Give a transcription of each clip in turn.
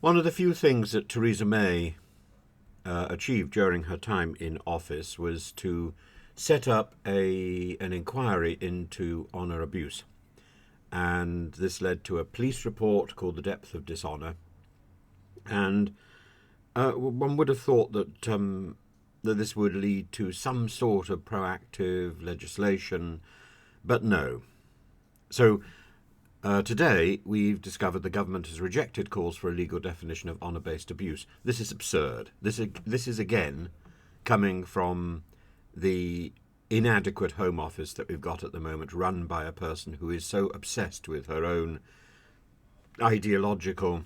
One of the few things that Theresa May achieved during her time in office was to set up an inquiry into honour abuse. And this led to a police report called The Depth of Dishonour. And one would have thought that this would lead to some sort of proactive legislation, but no. So today we've discovered the government has rejected calls for a legal definition of honour-based abuse. This is absurd. This is again coming from the inadequate Home Office that we've got at the moment, run by a person who is so obsessed with her own ideological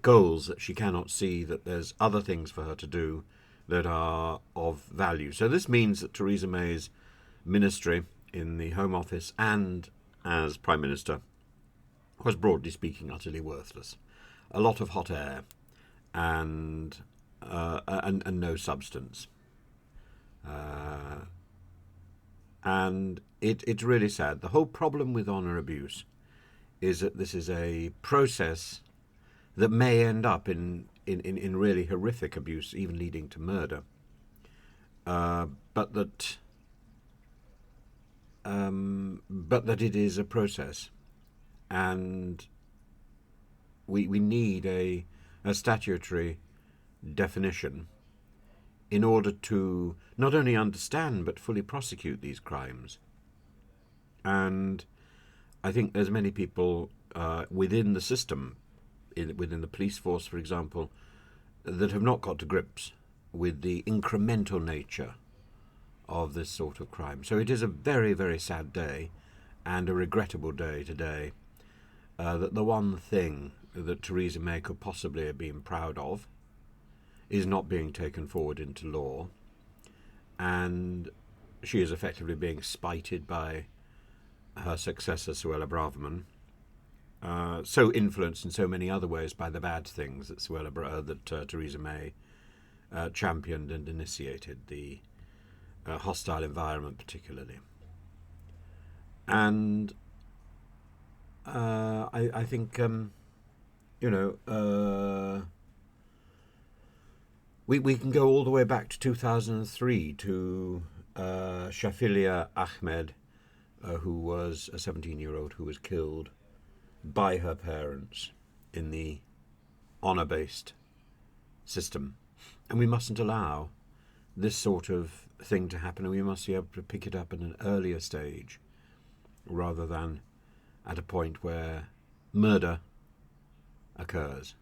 goals that she cannot see that there's other things for her to do that are of value. So this means that Theresa May's ministry in the Home Office and as Prime Minister was, broadly speaking, utterly worthless. A lot of hot air and no substance. And it's really sad. The whole problem with honour abuse is that this is a process that may end up in really horrific abuse, even leading to murder. But that it is a process, and we need a statutory definition in order to not only understand but fully prosecute these crimes. And I think there's many people within the system, within the police force, for example, that have not got to grips with the incremental nature of this sort of crime. So it is a very, very sad day and a regrettable day today, that the one thing that Theresa May could possibly have been proud of is not being taken forward into law, and she is effectively being spited by her successor, Suella Braverman, so influenced in so many other ways by the bad things that Theresa May championed and initiated, the hostile environment particularly. And I think, we can go all the way back to 2003 to Shafilia Ahmed, who was a 17-year-old who was killed by her parents in the honour-based system. And we mustn't allow this sort of thing to happen, and we must be able to pick it up at an earlier stage rather than at a point where murder occurs.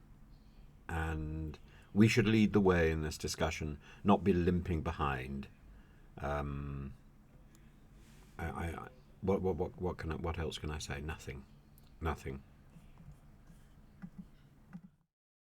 And we should lead the way in this discussion, not be limping behind. What else can I say? Nothing.